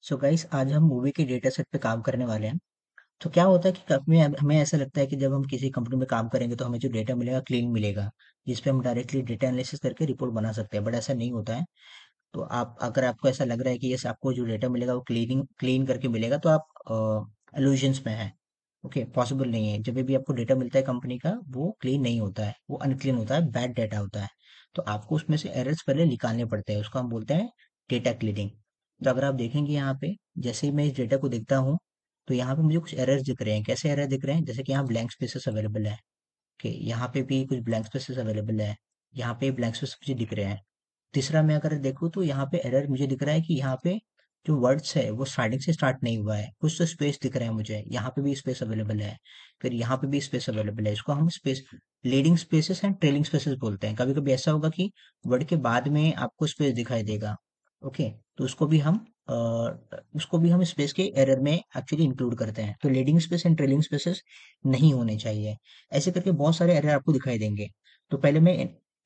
So guys आज हम movie के डेटा सेट पे काम करने वाले हैं। तो क्या होता है कि हमें हमें ऐसा लगता है कि जब हम किसी कंपनी में काम करेंगे तो हमें जो डेटा मिलेगा क्लीन मिलेगा, जिस पे हम डायरेक्टली डेटा एनालिसिस करके रिपोर्ट बना सकते हैं, बट ऐसा नहीं होता है। तो आप अगर आपको ऐसा लग रहा है कि यस आपको जो डेटा मिलेगा वो क्लीन करके मिलेगा तो आप इल्यूजन्स में हैं। ओके, पॉसिबल नहीं है। जब भी आपको डेटा मिलता है कंपनी का वो क्लीन नहीं होता है, वो अनक्लीन होता है, बैड डेटा होता है। तो आपको उसमें से एरर्स पहले निकालने पड़ते हैं, उसको हम बोलते हैं डेटा क्लीनिंग। तो अगर आप देखेंगे यहाँ पे, जैसे ही मैं इस डेटा को देखता हूँ तो यहाँ पे मुझे कुछ एरर्स दिख रहे हैं। कैसे एरर दिख रहे हैं? जैसे कि यहाँ ब्लैंक स्पेसेस अवेलेबल है। ओके, यहाँ पे भी कुछ ब्लैंक स्पेसेस अवेलेबल है। यहाँ पे ब्लैंक स्पेस मुझे दिख रहे हैं। तीसरा मैं अगर देखूँ तो यहाँ पे एरर मुझे दिख रहा है कि यहाँ पे जो वर्ड्स है वो स्टार्टिंग से स्टार्ट नहीं हुआ है। कुछ तो स्पेस दिख रहा है मुझे, यहाँ पे भी स्पेस अवेलेबल है, फिर यहाँ पे भी स्पेस अवेलेबल है। इसको हम space leading spaces and trailing spaces बोलते हैं। कभी कभी ऐसा होगा कि वर्ड के बाद में आपको स्पेस दिखाई देगा। ओके, तो उसको भी हम स्पेस के एरर में एक्चुअली इंक्लूड करते हैं। तो leading space and trailing spaces नहीं होने चाहिए। ऐसे करके बहुत सारे एरर आपको दिखाई देंगे। तो पहले मैं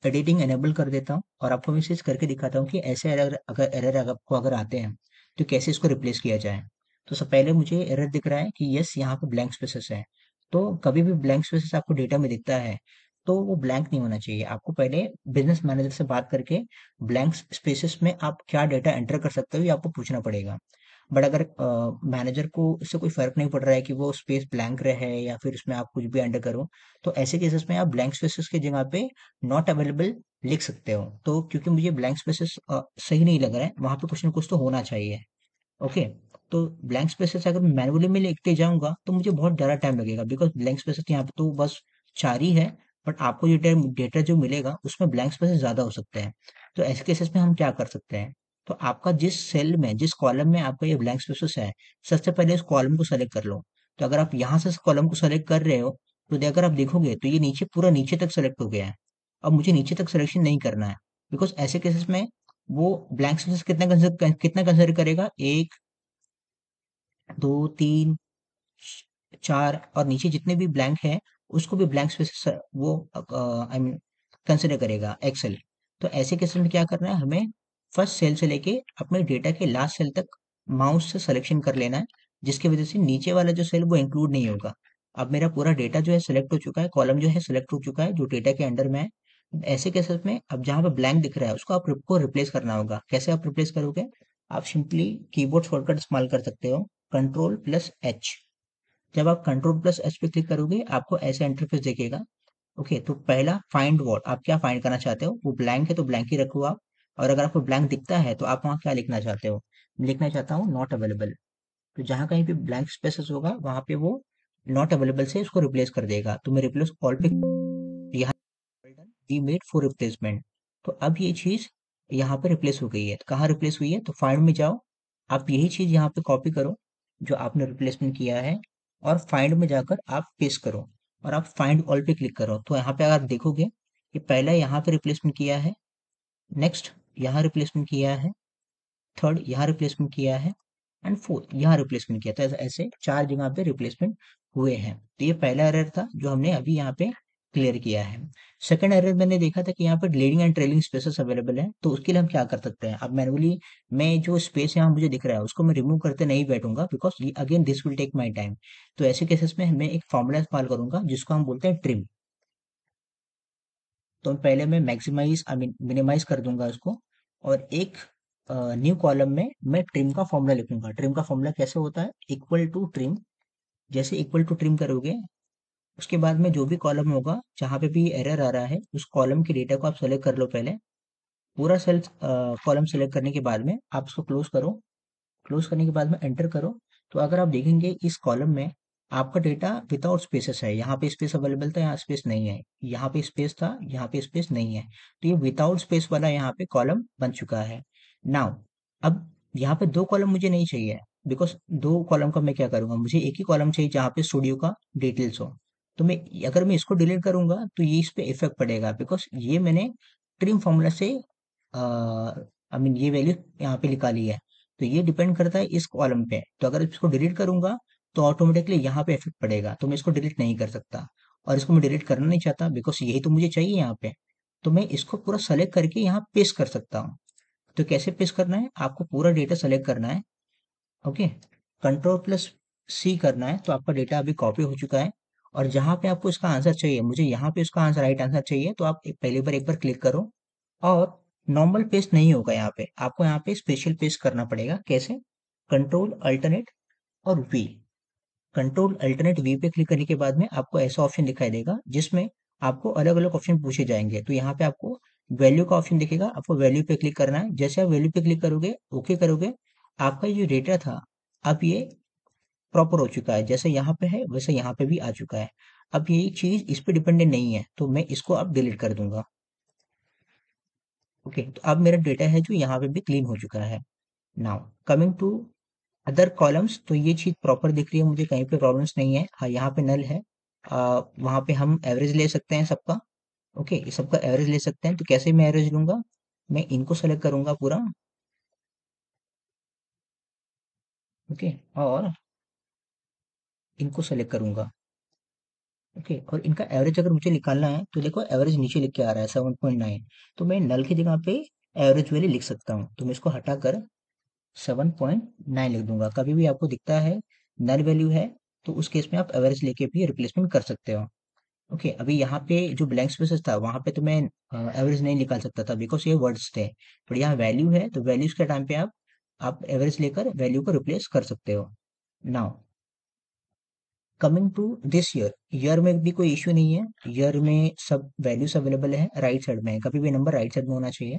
एडिटिंग एनेबल कर देता हूँ और आपको मैं चीज करके दिखाता हूँ कि ऐसे एरर आपको अगर आते हैं तो कैसे इसको रिप्लेस किया जाए। तो सब पहले मुझे एरर दिख रहा है कि यस यहाँ पे ब्लैंक स्पेसेस है। तो कभी भी ब्लैंक स्पेसेस आपको डेटा में दिखता है तो वो ब्लैंक नहीं होना चाहिए। आपको पहले बिजनेस मैनेजर से बात करके ब्लैंक स्पेसेस में आप क्या डेटा एंटर कर सकते हो ये आपको पूछना पड़ेगा। बट अगर मैनेजर को इससे कोई फर्क नहीं पड़ रहा है कि वो स्पेस ब्लैंक रहे या फिर उसमें आप कुछ भी एंटर करो, तो ऐसे केसेस में आप ब्लैंक स्पेसेस की जगह पे नॉट अवेलेबल लिख सकते हो। तो क्योंकि मुझे ब्लैंक स्पेसेस सही नहीं लग रहा है, वहां पे कुछ ना कुछ तो होना चाहिए। ओके, तो ब्लैंक स्पेसेस अगर मैं मैनुअली में लिखते जाऊंगा तो मुझे बहुत ज़्यादा टाइम लगेगा, बिकॉज ब्लैंक स्पेसेस यहाँ पे तो बस चार ही है। बट आपको जो डेटा जो मिलेगा उसमें ब्लैंक स्पेसेस ज़्यादा हो सकते हैं। तो ऐसे केसेस में हम क्या कर सकते हैं? तो आपका जिस सेल में जिस कॉलम में आपका ये ब्लैंक स्पेसेस है, सबसे पहले उस कॉलम को सेलेक्ट कर लो। तो अगर आप यहाँ से इस कॉलम को सेलेक्ट कर रहे हो तो अगर आप देखोगे तो ये नीचे पूरा नीचे तक सेलेक्ट हो गया है। अब मुझे नीचे तक सिलेक्शन नहीं करना है, बिकॉज ऐसे केसेस में वो ब्लैंक स्पेसेस कितना कंसिडर करेगा? एक, दो, तीन, चार और नीचे जितने भी ब्लैंक है उसको भी ब्लैंक स्पेस वो आई मीन कंसिडर करेगा एक्सेल। तो ऐसे केस में क्या करना है हमें? फर्स्ट सेल से लेके अपने डेटा के लास्ट सेल तक माउस से सिलेक्शन कर लेना है, जिसकी वजह से नीचे वाला जो सेल वो इंक्लूड नहीं होगा। अब मेरा पूरा डेटा जो है सिलेक्ट हो चुका है, कॉलम जो है सिलेक्ट हो चुका है जो डेटा के अंडर में है। ऐसे केसेस में अब जहाँ पे ब्लैंक दिख रहा है उसको आपको रिप्लेस करना होगा। कैसे आप रिप्लेस करोगे? आप सिंपली कीबोर्ड शॉर्टकट इस्तेमाल कर सकते हो, कंट्रोल प्लस एच। जब आप कंट्रोल प्लस एच पे क्लिक करोगे आपको ऐसा इंटरफेस दिखेगा। ओके, तो पहला फाइंड वर्ड, आप क्या फाइंड करना चाहते हो? वो ब्लैंक है तो ब्लैंक ही रखो आप। और अगर आपको ब्लैंक दिखता है तो आप वहाँ क्या लिखना चाहते हो? मैं लिखना चाहता हूँ नॉट अवेलेबल। तो जहाँ कहीं पे ब्लैंक स्पेसेस होगा वहाँ पे वो नॉट अवेलेबल से उसको रिप्लेस कर देगा। तो मैं रिप्लेस ऑल पे यहाँ वी मेड फॉर रिप्लेसमेंट। तो अब ये चीज यहाँ पे रिप्लेस हो गई है। तो कहाँ रिप्लेस हुई है? तो फाइंड में जाओ, आप यही चीज यहाँ पे कॉपी करो जो आपने रिप्लेसमेंट किया है, और फाइंड में जाकर आप पेस्ट करो और आप फाइंड ऑल पे क्लिक करो। तो यहाँ पे अगर आप देखोगे कि पहला यहाँ पे रिप्लेसमेंट किया है, नेक्स्ट यहाँ रिप्लेसमेंट किया है, थर्ड यहाँ रिप्लेसमेंट किया है, एंड फोर्थ यहाँ रिप्लेसमेंट किया। तो ऐसे ऐसे चार जगह पे रिप्लेसमेंट हुए हैं। तो ये पहला एरर था जो हमने अभी यहाँ पे क्लियर किया है। सेकंड एरर मैंने देखा था कि यहाँ पर leading and trailing spaces available है। तो उसके लिए हम क्या कर सकते हैं? अब मैनुअली मैं जो स्पेस यहाँ मुझे दिख रहा है उसको मैं रिमूव करते नहीं बैठूंगा, because again this will take my time. तो ऐसे केसेस में मैं एक फॉर्मूला इस्तेमाल करूंगा जिसको हम बोलते हैं ट्रिम। तो पहले मैं मैक्सिमाइज आई मीन मिनिमाइज कर दूंगा उसको, और एक न्यू कॉलम में मैं ट्रिम का फॉर्मूला लिखूंगा। ट्रिम का फॉर्मूला कैसे होता है? Equal to trim. जैसे इक्वल टू ट्रिम करोगे उसके बाद में जो भी कॉलम होगा जहाँ पे भी एरर आ रहा है उस कॉलम के डेटा को आप सेलेक्ट कर लो पहले। पूरा सेल कॉलम सेलेक्ट करने के बाद में आप उसको क्लोज करो। क्लोज करने के बाद में एंटर करो। तो अगर आप देखेंगे इस कॉलम में आपका डेटा विदाउट स्पेसेस है। यहाँ पे स्पेस अवेलेबल था, यहाँ स्पेस नहीं है। यहाँ पे स्पेस था, यहाँ पे स्पेस नहीं है। तो ये विदाउट स्पेस वाला यहाँ पे कॉलम बन चुका है। नाउ अब यहाँ पे दो कॉलम मुझे नहीं चाहिए, बिकॉज दो कॉलम का मैं क्या करूंगा? मुझे एक ही कॉलम चाहिए जहाँ पे स्टूडियो का डिटेल्स हो। तो मैं अगर मैं इसको डिलीट करूंगा तो ये इस पे इफेक्ट पड़ेगा, बिकॉज ये मैंने ट्रिम फॉर्मूला से आई मीन ये वैल्यू यहाँ पे निकाली है। तो ये डिपेंड करता है इस कॉलम पे। तो अगर इसको डिलीट करूंगा तो ऑटोमेटिकली यहाँ पे इफेक्ट पड़ेगा, तो मैं इसको डिलीट नहीं कर सकता। और इसको मैं डिलीट करना नहीं चाहता बिकॉज यही तो मुझे चाहिए यहाँ पे। तो मैं इसको पूरा सेलेक्ट करके यहाँ पेस्ट कर सकता हूँ। तो कैसे पेस्ट करना है? आपको पूरा डेटा सेलेक्ट करना है, ओके, कंट्रोल प्लस सी करना है तो आपका डेटा अभी कॉपी हो चुका है। और जहाँ पे आपको इसका आंसर चाहिए, मुझे यहाँ पे उसका आंसर राइट आंसर चाहिए, तो आप पहली बार एक बार क्लिक करो। और नॉर्मल पेस्ट नहीं होगा यहाँ पे, आपको यहाँ पे स्पेशल पेस्ट करना पड़ेगा। कैसे? कंट्रोल अल्टरनेट और वी। कंट्रोल अल्टरनेट वी पे क्लिक करने के बाद में आपको ऐसा ऑप्शन दिखाई देगा जिसमें आपको अलग अलग ऑप्शन पूछे जाएंगे। तो यहाँ पे आपको वैल्यू का ऑप्शन दिखेगा, आपको वैल्यू पे क्लिक करना है। जैसे आप वैल्यू पे क्लिक करोगे, ओके करोगे, आपका ये जो डेटा था अब ये प्रॉपर हो चुका है। जैसे यहाँ पे है वैसे यहाँ पे भी आ चुका है। अब ये चीज इस पे डिपेंडेंट नहीं है, तो मैं इसको अब डिलीट कर दूंगा। ओके, तो अब मेरा डेटा है जो यहाँ पे भी क्लीन हो चुका है। Now coming to other columns, तो ये चीज प्रॉपर दिख रही है मुझे, कहीं पे प्रॉब्लम्स नहीं है। हाँ, यहाँ पे नल है। वहाँ पे हम एवरेज ले सकते हैं सबका। ओके, ये सबका एवरेज ले सकते हैं। तो कैसे मैं एवरेज लूंगा? मैं इनको सेलेक्ट करूंगा पूरा। ओके, और इनको सेलेक्ट करूंगा। ओके, और इनका एवरेज अगर मुझे निकालना है तो देखो एवरेज नीचे लिख के आ रहा है 7.9। तो मैं नल की जगह पे एवरेज वैल्यू लिख सकता हूँ, तो मैं इसको हटाकर 7.9 लिख दूंगा। कभी भी आपको दिखता है नल वैल्यू है, तो उस केस में आप एवरेज लेके भी रिप्लेसमेंट कर सकते हो। ओके, अभी यहाँ पे जो ब्लैंक स्पेसेस था वहां पे तो मैं एवरेज नहीं निकाल सकता था बिकॉज ये वर्ड्स थे। पर यहाँ वैल्यू है, तो वैल्यूज के टाइम पे आप एवरेज लेकर वैल्यू को रिप्लेस कर सकते हो। Now coming to this year, year में भी कोई इश्यू नहीं है। ईयर में सब वैल्यूज अवेलेबल है, राइट साइड में है, कभी भी नंबर राइट साइड में होना चाहिए।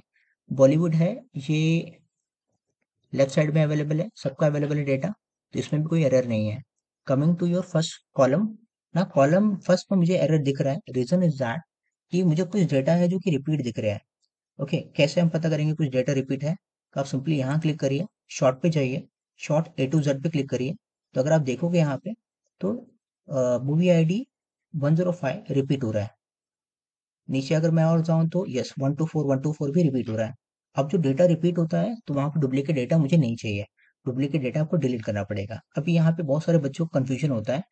बॉलीवुड है, ये लेफ्ट साइड में अवेलेबल है, सबका अवेलेबल है डेटा, तो इसमें भी कोई एरर नहीं है। Coming to your first column, ना कॉलम फर्स्ट में मुझे एरर दिख रहा है। रीजन इज दैट कि मुझे कुछ डेटा है जो कि रिपीट दिख रहा है। ओके, कैसे हम पता करेंगे कुछ डेटा रिपीट है? तो आप सिंपली यहाँ क्लिक करिए, शॉर्ट पे जाइए, शॉर्ट ए टू जेड पे क्लिक करिए। तो अगर आप देखोगे यहाँ पे, तो मूवी आईडी 105 रिपीट हो रहा है। नीचे अगर मैं और जाऊँ तो यस, 124 भी रिपीट हो रहा है। अब जो डेटा रिपीट होता है तो वहाँ पे डुप्लीकेट डेटा मुझे नहीं चाहिए। डुप्लीकेट डेटा आपको डिलीट करना पड़ेगा। अभी यहाँ पे बहुत सारे बच्चों को कंफ्यूजन होता है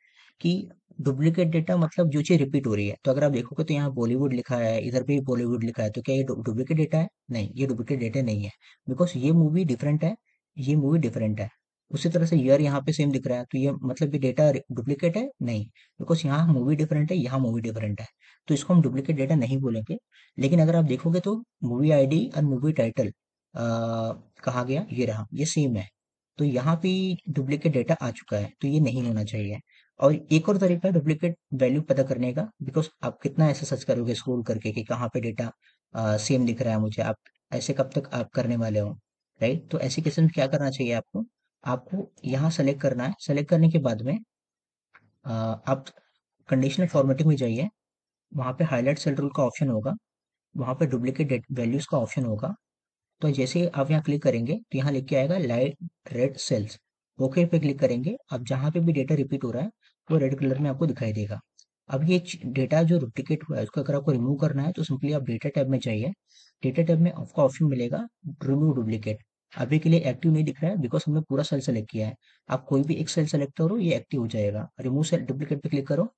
कि डुप्लीकेट डेटा मतलब जो चीज़ रिपीट हो रही है। तो अगर आप देखोगे तो यहाँ बॉलीवुड लिखा है, इधर भी बॉलीवुड लिखा है, तो क्या ये डुप्लीकेट डेटा है? नहीं, ये डुप्लीकेट डेटा नहीं है। बिकॉज ये मूवी डिफरेंट है, ये मूवी डिफरेंट है। उसी तरह से ईयर यहाँ पे सेम दिख रहा है, तो ये मतलब ये डेटा डुप्लीकेट है? नहीं, बिकॉज यहाँ मूवी डिफरेंट है, यहाँ मूवी डिफरेंट है। तो इसको हम डुप्लीकेट डेटा नहीं बोलेंगे। लेकिन अगर आप देखोगे तो मूवी आईडी और मूवी टाइटल कहा गया, ये रहा, ये सेम है। तो यहाँ पे डुप्लीकेट डेटा आ चुका है, तो ये नहीं होना चाहिए। और एक और तरीका है डुप्लीकेट वैल्यू पता करने का, बिकॉज आप कितना ऐसे सर्च करोगे स्क्रॉल करके कि कहाँ पे डेटा सेम दिख रहा है मुझे। आप ऐसे कब तक आप करने वाले हो? राइट, तो ऐसी केस में क्या करना चाहिए आपको? आपको यहाँ सेलेक्ट करना है। सेलेक्ट करने के बाद में आप कंडीशनल फॉर्मेटिंग में जाइए। वहाँ पे हाईलाइट सेल रूल का ऑप्शन होगा, वहाँ पे डुप्लीकेट वैल्यूज का ऑप्शन होगा। तो जैसे ही आप यहाँ क्लिक करेंगे तो यहाँ लिख के आएगा लाइट रेड सेल्स। ओके पे क्लिक करेंगे, अब जहाँ पे भी डेटा रिपीट हो रहा है वो रेड कलर में आपको दिखाई देगा। अब ये डेटा जो डुप्लीकेट हुआ है उसको अगर आपको रिमूव करना है तो सिंपली आप डेटा टैब में जाइए। डेटा टैब में आपको ऑप्शन मिलेगा रिमूव डुप्लीकेट। अभी के लिए एक्टिव नहीं दिख रहा है बिकॉज हमने पूरा सेल सेलेक्ट किया है। आप कोई भी एक सेल सेलेक्ट करो, ये एक्टिव हो जाएगा। रिमूव सेल डुप्लीकेट पे क्लिक करो।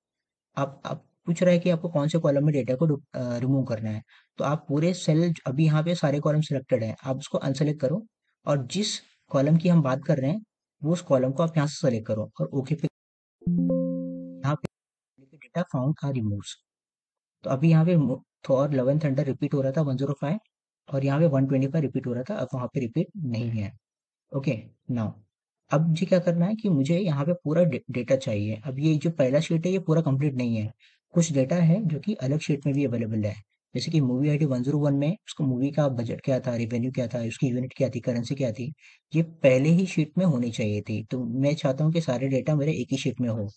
आप पूछ रहा है कि आपको कौन से कॉलम में डेटा को रिमूव करना है। तो आप पूरे सेल, अभी यहाँ पे सारे कॉलम सिलेक्टेड हैं, आप उसको अनसेलेक्ट करो। और जिस कॉलम की हम बात कर रहे हैं वो उस कॉलम को आप यहाँ से सेलेक्ट करो और ओके पे। यहाँ पे डेटा फाउंड आर रिमूव्स। तो अभी यहाँ पे Thor love and thunder repeat हो रहा था 105, और यहाँ पे 125 रिपीट हो रहा था, अब वहाँ पे रिपीट नहीं है। ओके, नाउ अब मुझे क्या करना है कि मुझे यहाँ पे पूरा डेटा चाहिए। अब ये जो पहला शीट है ये पूरा कंप्लीट नहीं है, कुछ डेटा है जो कि अलग शीट में भी अवेलेबल है। जैसे कि मूवी आईडी 101 में उसको मूवी का बजट क्या था, रेवेन्यू क्या था, उसकी यूनिट क्या थी, करेंसी क्या थी, ये पहले ही शीट में होनी चाहिए थी। तो मैं चाहता हूँ कि सारे डेटा मेरे एक ही शीट में हो।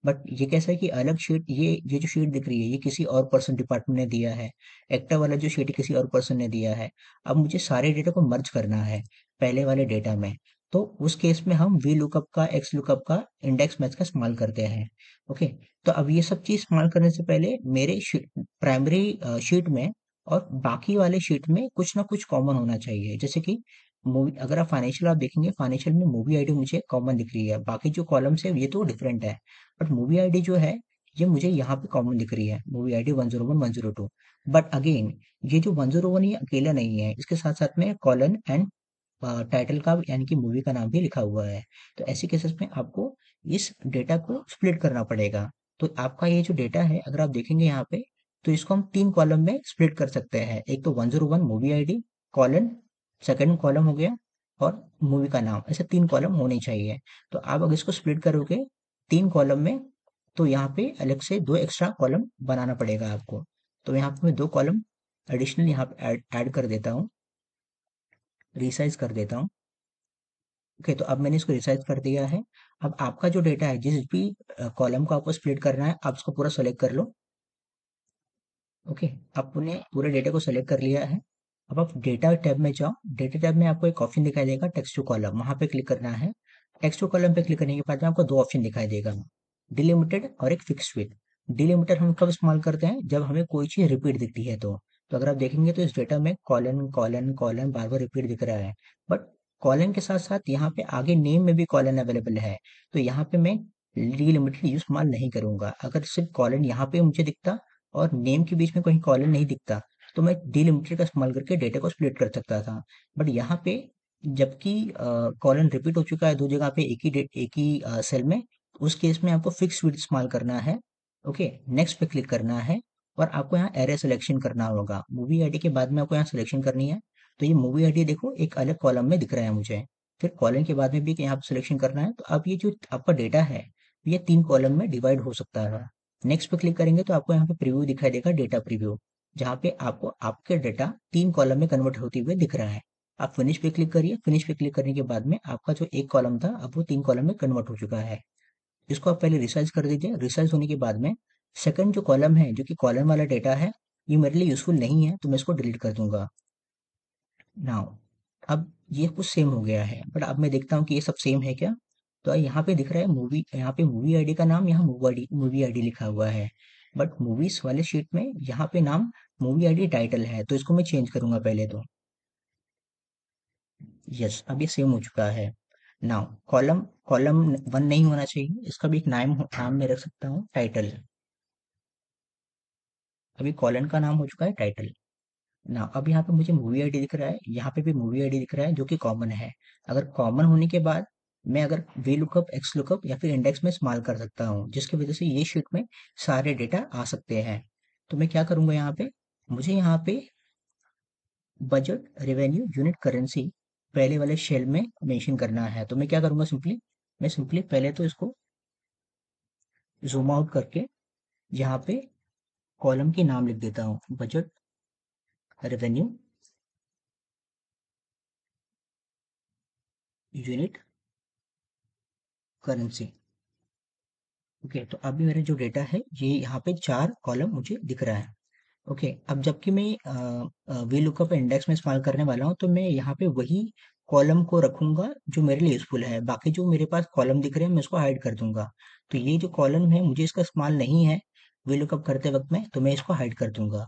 बट ये कैसा है कि अलग शीट, ये जो शीट दिख रही है ये किसी और पर्सन डिपार्टमेंट ने दिया है। एक्टा वाला जो शीट है किसी और पर्सन ने दिया है। अब मुझे सारे डेटा को मर्ज करना है पहले वाले डेटा में। तो उस केस में हम वी लुकअप का, एक्स लुकअप का, इंडेक्स मैच का इस्तेमाल करते हैं। ओके, तो अब ये सब चीज इस्तेमाल करने से पहले मेरे प्राइमरी शीट में और बाकी वाले शीट में कुछ ना कुछ कॉमन होना चाहिए। जैसे कि मूवी, अगर आप फाइनेंशियल आप देखेंगे, फाइनेंशियल में मूवी आईडी मुझे कॉमन दिख रही है, बाकी जो कॉलम्स है ये तो डिफरेंट है। बट मूवी आईडी जो है ये मुझे यहाँ पे कॉमन दिख रही है, मूवी आईडी 101 102। बट अगेन ये जो 101 ये अकेला नहीं है, इसके साथ साथ में कॉलन एंड टाइटल का यानी कि मूवी का नाम भी लिखा हुआ है। तो ऐसे केसेस में आपको इस डेटा को स्प्लिट करना पड़ेगा। तो आपका ये जो डेटा है अगर आप देखेंगे यहाँ पे, तो इसको हम 3 कॉलम में स्प्लिट कर सकते हैं। एक तो 101 movie ID colon, second column हो गया और मूवी का नाम, ऐसे 3 कॉलम होने चाहिए। तो आप अगर इसको स्प्लिट करोगे 3 कॉलम में, तो यहाँ पे अलग से 2 एक्स्ट्रा कॉलम बनाना पड़ेगा आपको। तो यहाँ पे मैं 2 कॉलम एडिशनल यहाँ पे ऐड कर देता हूँ, रिसाइज कर देता हूँ। ओके, तो अब मैंने इसको रिसाइज कर दिया है। अब आपका जो डेटा है जिस भी कॉलम को आपको स्प्लिट करना है, आप उसको पूरा सेलेक्ट कर लो। ओके, आपने पूरे डेटा को सेलेक्ट कर लिया है। अब आप डेटा टैब में जाओ। डेटा टैब में आपको एक ऑप्शन दिखाई देगा टेक्स्ट टू कॉलम, वहां पे क्लिक करना है। टेक्स्ट टू कॉलम पे क्लिक करने के बाद में आपको 2 ऑप्शन दिखाई देगा, डिलिमिटेड और एक फिक्स विथ। डिलिमिटेड हम कब इस्तेमाल करते हैं, जब हमें कोई चीज रिपीट दिखती है। तो अगर आप देखेंगे तो इस डेटा में कॉलन कॉलन कॉलन बार बार रिपीट दिख रहा है, बट कॉलन के साथ साथ यहाँ पे आगे नेम में भी कॉलन अवेलेबल है। तो यहाँ पे मैं डिलिमिटेड इस्तेमाल नहीं करूंगा। अगर सिर्फ कॉलन यहाँ पे मुझे दिखता और नेम के बीच में कहीं कॉलन नहीं दिखता, तो मैं डिलिमिटेड का इस्तेमाल करके डेटा को स्प्लिट कर सकता था। बट यहाँ पे जबकि कॉलन रिपीट हो चुका है 2 जगह पे एक ही सेल में, उस केस में आपको फिक्स विड्थ इस्तेमाल करना है। ओके, नेक्स्ट पे क्लिक करना है और आपको यहाँ एरे सिलेक्शन करना होगा। मूवी आईडी के बाद में आपको यहाँ सिलेक्शन करनी है। तो ये मूवी आईडी देखो एक अलग कॉलम में दिख रहा है मुझे। फिर कॉलम के बाद में भी यहाँ पे सिलेक्शन करना है। तो अब ये जो आपका डेटा है, ये 3 कॉलम में डिवाइड हो सकता है। नेक्स्ट पे क्लिक करेंगे तो आपको यहाँ पे प्रीव्यू दिखाई देगा, डेटा प्रीव्यू, जहाँ पे आपको आपके डेटा 3 कॉलम में कन्वर्ट होते हुए दिख रहा है। आप फिनिश पे क्लिक करिए। फिनिश पे क्लिक करने के बाद में आपका जो एक कॉलम था अब वो 3 कॉलम में कन्वर्ट हो चुका है। इसको आप पहले रिसाइज कर दीजिए। रिसाइज होने के बाद में सेकंड जो कॉलम है, जो कि कॉलम वाला डेटा है, ये मेरे लिए यूजफुल नहीं है, तो मैं इसको डिलीट कर दूंगा। नाउ अब ये कुछ सेम हो गया है, बट अब मैं देखता हूँ कि ये सब सेम है क्या। तो यहाँ पे दिख रहा है मूवी, यहाँ पे मूवी आईडी का नाम, यहाँ मूवी आईडी लिखा हुआ है। बट मूवीज वाले शीट में यहाँ पे नाम मूवी आईडी टाइटल है, तो इसको मैं चेंज करूंगा पहले तो। यस, अब ये सेम हो चुका है। नाउ कॉलम कॉलम 1 नहीं होना चाहिए, इसका भी एक नाम में रख सकता हूँ, टाइटल। अभी कॉलन का नाम हो चुका है टाइटल। ना अब यहाँ पे मुझे मूवी आईडी दिख रहा है, यहाँ पे भी मूवी आईडी दिख रहा है जो कि कॉमन है। अगर कॉमन होने के बाद मैं अगर वी लुकअप, एक्स लुकअप या फिर इंडेक्स में इस्तेमाल कर सकता हूँ, जिसकी वजह से ये शीट में सारे डेटा आ सकते हैं। तो मैं क्या करूंगा यहाँ पे, मुझे यहाँ पे बजट रेवेन्यू यूनिट करेंसी पहले वाले शेल में मेंशन करना है। तो मैं क्या करूंगा, सिंपली मैं सिंपली पहले तो इसको जूम आउट करके यहाँ पे कॉलम के नाम लिख देता हूँ, budget revenue unit currency. Okay, तो अभी मेरा जो डेटा है ये यहाँ पे 4 कॉलम मुझे दिख रहा है। ओके, अब जबकि मैं वी लुकअप इंडेक्स में इस्तेमाल करने वाला हूँ, तो मैं यहाँ पे वही कॉलम को रखूंगा जो मेरे लिए यूजफुल है। बाकी जो मेरे पास कॉलम दिख रहे हैं मैं इसको हाइड कर दूंगा। तो ये जो कॉलम है मुझे इसका इस्तेमाल नहीं है वी लुकअप करते वक्त में, तो मैं इसको हाइड कर दूंगा।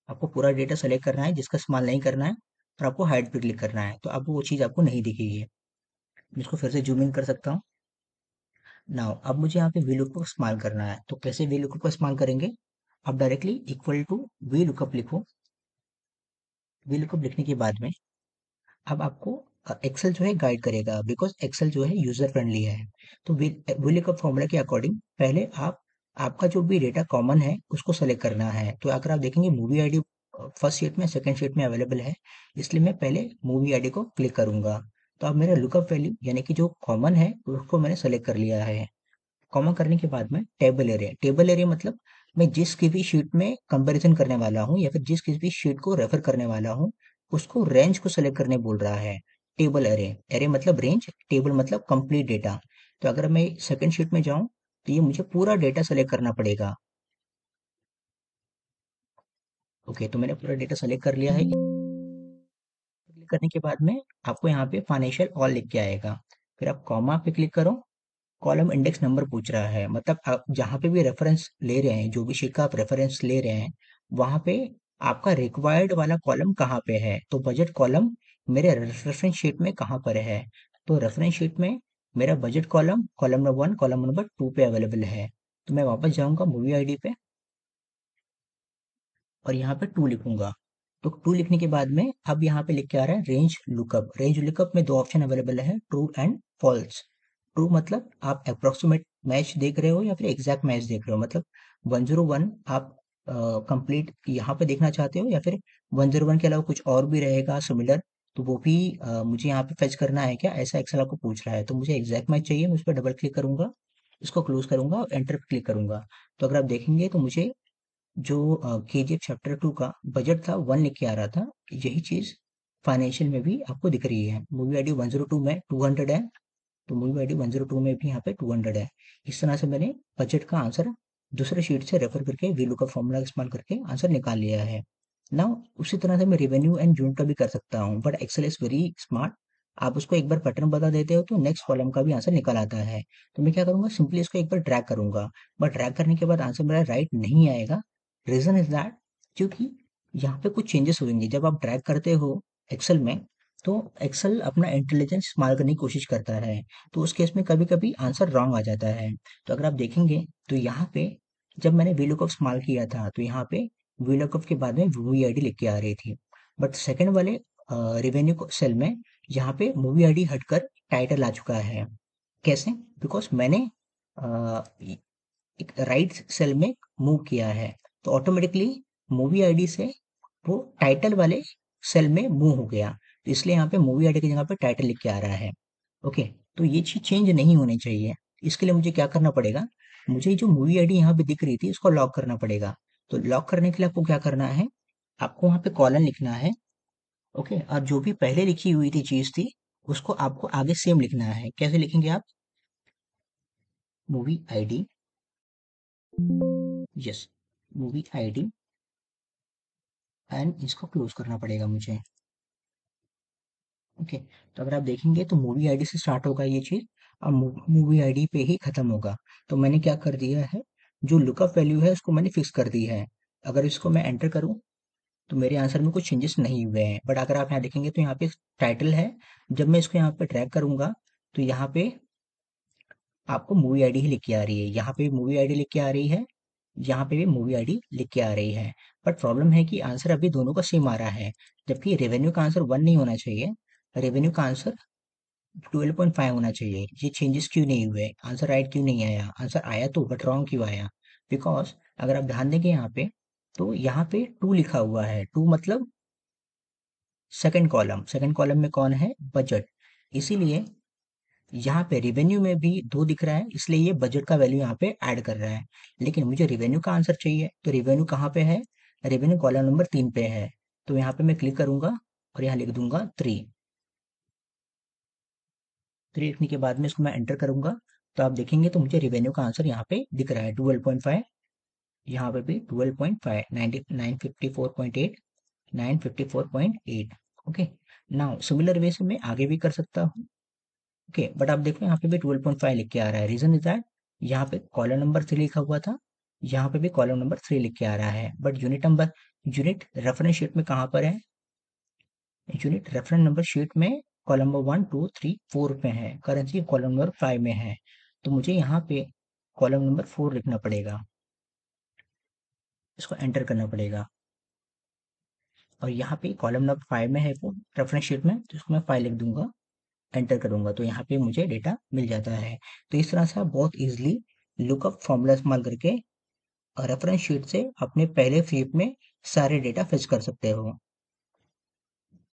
आपको पूरा डेटा सेलेक्ट करना है जिसका इस्तेमाल नहीं करना है, और आपको हाइड पे क्लिक करना है, तो अब वो चीज़ आपको नहीं दिखेगी। मैं इसको फिर से जूम इन कर सकता हूँ। नाउ अब मुझे यहाँ पे वी लुकअप इस्तेमाल करना है, तो कैसे वी लुकअप का इस्तेमाल करेंगे, आप directly equal to V lookup लिखो। वी लुकअप लिखने के बाद में अब आपको एक्सेल जो है गाइड करेगा, बिकॉज एक्सेल जो है यूजर फ्रेंडली है। तो वी लुकअप फॉर्मूला के अकॉर्डिंग पहले आप आपका जो भी डेटा कॉमन है उसको सेलेक्ट करना है। तो अगर आप देखेंगे मूवी आईडी फर्स्ट शीट में, सेकंड शीट में अवेलेबल है, इसलिए मैं पहले मूवी आईडी को क्लिक करूंगा। तो अब मेरा लुकअप वैल्यू यानी कि जो कॉमन है उसको मैंने सेलेक्ट कर लिया है। कॉमा करने के बाद में टेबल एरिया मतलब मैं जिस किसी शीट में कंपैरिजन करने वाला हूँ या फिर जिस किसी शीट को रेफर करने वाला हूँ, उसको रेंज को सेलेक्ट करने बोल रहा है। टेबल एरे, एरे मतलब रेंज, टेबल मतलब कंप्लीट डेटा। तो अगर मैं सेकंड शीट में जाऊं तो ये मुझे पूरा डेटा सेलेक्ट करना पड़ेगा। ओके, तो मैंने पूरा डेटा सेलेक्ट कर लिया है। क्लिक करने के बाद में आपको यहाँ पे फाइनेंशियल ऑल लिख के आएगा। फिर आप कॉमा पे क्लिक करो। कॉलम इंडेक्स नंबर पूछ रहा है, मतलब आप जहाँ पे भी रेफरेंस ले रहे हैं, जो भी शीट का आप रेफरेंस ले रहे हैं, वहां पे आपका रिक्वायर्ड वाला कॉलम कहाँ पे है। तो बजट कॉलम मेरे रेफरेंस शीट में कहाँ पर है, तो रेफरेंस शीट में मेरा budget column column number 1 column number 2 पे अवेलेबल है। तो मैं वापस जाऊंगा मूवी आईडी पे और यहाँ पे 2 लिखूंगा। तो ट्रू लिखने के बाद में अब यहाँ पे लिख के आ रहा है रेंज लुकअप। रेंज लुकअप में दो ऑप्शन अवेलेबल है, ट्रू एंड फॉल्स। ट्रू मतलब आप अप्रोक्सीमेट मैच देख रहे हो या फिर एग्जैक्ट मैच देख रहे हो, मतलब 101 आप कंप्लीट यहाँ पे देखना चाहते हो या फिर 101 के अलावा कुछ और भी रहेगा सिमिलर, तो वो भी मुझे यहाँ पे फेच करना है क्या, ऐसा एक्सेल आपको पूछ रहा है। तो मुझे एग्जैक्ट मैच चाहिए, मैं उस पर डबल क्लिक करूंगा, इसको क्लोज करूंगा और एंटर पे क्लिक करूंगा। तो अगर आप देखेंगे तो मुझे जो केजीएफ चैप्टर 2 का बजट था 1 लिख के आ रहा था, यही चीज फाइनेंशियल में भी आपको दिख रही है। मूवी आईडी 102 में 200 है, तो मूवी आईडी 102 में भी यहाँ पे 200 है। इस तरह से मैंने बजट का आंसर दूसरे शीट से रेफर करके वीलू का फॉर्मूला इस्तेमाल करके आंसर निकाल लिया है। नाउ उसी तरह से मैं रेवेन्यू एंड यूनिट का भी कर सकता हूँ, but Excel is very smart. आप उसको एक बार पैटर्न बता देते हो तो नेक्स्ट कॉलम का भी आंसर निकल आता है। तो मैं क्या करूंगा, सिंपली इसको एक बार ड्रैग करूंगा, बट ड्रैग करने के बाद आंसर मेरा राइट नहीं आएगा। रीजन इज दैट क्योंकि यहाँ पे कुछ चेंजेस होंगे जब आप ड्रैग करते हो एक्सेल में, तो एक्सेल अपना इंटेलिजेंस इस्तेमाल करने की कोशिश करता है, तो उस केस में कभी कभी आंसर रॉन्ग आ जाता है। तो अगर आप देखेंगे तो यहाँ पे जब मैंने वीलुकअप इस्तेमाल किया था तो यहाँ पे वीलुकअप के बाद में मूवी आईडी लिख के आ रही थी, बट सेकंड वाले रेवेन्यू सेल में यहाँ पे मूवी आईडी हटकर टाइटल आ चुका है। कैसे? बिकॉज मैंने अ, एक राइट सेल में मूव किया है, तो ऑटोमेटिकली मूवी आईडी से वो टाइटल वाले सेल में मूव हो गया, तो इसलिए यहाँ पे मूवी आईडी की जगह पे टाइटल लिख के आ रहा है। ओके, तो ये चीज चेंज नहीं होनी चाहिए। इसके लिए मुझे क्या करना पड़ेगा, मुझे जो मूवी आईडी यहाँ पे दिख रही थी इसको लॉक करना पड़ेगा। तो लॉक करने के लिए आपको क्या करना है, आपको वहाँ पे कॉलन लिखना है। ओके, और जो भी पहले लिखी हुई थी चीज थी उसको आपको आगे सेम लिखना है। कैसे लिखेंगे आप, movie ID, yes, movie ID and इसको क्लोज करना पड़ेगा मुझे। ओके, तो अगर आप देखेंगे तो मूवी आईडी से स्टार्ट होगा ये चीज और मूवी आईडी पे ही खत्म होगा। तो मैंने क्या कर दिया है, जो लुकअप वैल्यू है उसको मैंने फिक्स कर दी है। अगर इसको मैं एंटर करूं तो मेरे आंसर में कुछ चेंजेस नहीं हुए हैं, बट अगर आप यहाँ देखेंगे तो यहाँ पे टाइटल है। जब मैं इसको यहाँ पे ट्रैक करूंगा तो यहाँ पे आपको मूवी आईडी ही लिख के आ रही है, यहाँ पे भी मूवी आईडी लिख के आ रही है, यहाँ पे भी मूवी आईडी लिख के आ रही है। बट प्रॉब्लम है कि आंसर अभी दोनों का सेम आ रहा है, जबकि रेवेन्यू का आंसर 1 नहीं होना चाहिए, रेवेन्यू का आंसर 12.5 होना चाहिए। ये चेंजेस क्यों नहीं हुए, आंसर राइट क्यों नहीं आया, आंसर आया तो बट रॉन्ग क्यों आया? बिकॉज अगर आप ध्यान देंगे यहाँ पे, तो यहाँ पे 2 लिखा हुआ है, 2 मतलब सेकंड कॉलम में कौन है, बजट। इसीलिए यहाँ पे रिवेन्यू में भी 2 दिख रहा है, इसलिए ये बजट का वैल्यू यहाँ पे ऐड कर रहा है। लेकिन मुझे रिवेन्यू का आंसर चाहिए, तो रिवेन्यू कहाँ पे है, रिवेन्यू कॉलम नंबर 3 पे है। तो यहाँ पे मैं क्लिक करूंगा और यहाँ लिख दूंगा 3। 3 लिखने के बाद में इसको मैं एंटर करूंगा, तो आप देखेंगे तो मुझे रिवेन्यू का आंसर यहाँ पे दिख रहा है 12.5, यहाँ पे भी 12.5, 954.8, 954.8। ओके, नाउ सिमिलर वे से मैं आगे भी कर सकता हूँ। ओके, बट आप देखो यहाँ पे भी 12.5 लिख के आ रहा है। रीजन इज दैट यहाँ पे कॉलम नंबर 3 लिखा हुआ था, यहाँ पे भी कॉलम नंबर 3 लिख के आ रहा है, बट यूनिट रेफरेंस शीट में कहाँ पर है, यूनिट रेफरेंस नंबर शीट में कॉलम नंबर 1 2 3 4 पे है, करेंसी कॉलम नंबर 5 में है। तो मुझे यहाँ पे कॉलम नंबर 4 लिखना पड़ेगा, इसको एंटर करना पड़ेगा, और यहाँ पे कॉलम नंबर 5 में है वो रेफरेंस शीट में, तो इसको मैं 5 लिख दूंगा, एंटर करूंगा, तो यहाँ पे मुझे डेटा मिल जाता है। तो इस तरह से आप बहुत इजीली लुकअप फॉर्मूला इस्तेमाल करके रेफरेंस शीट से अपने पहले फ्लिप में सारे डेटा फेच कर सकते हो।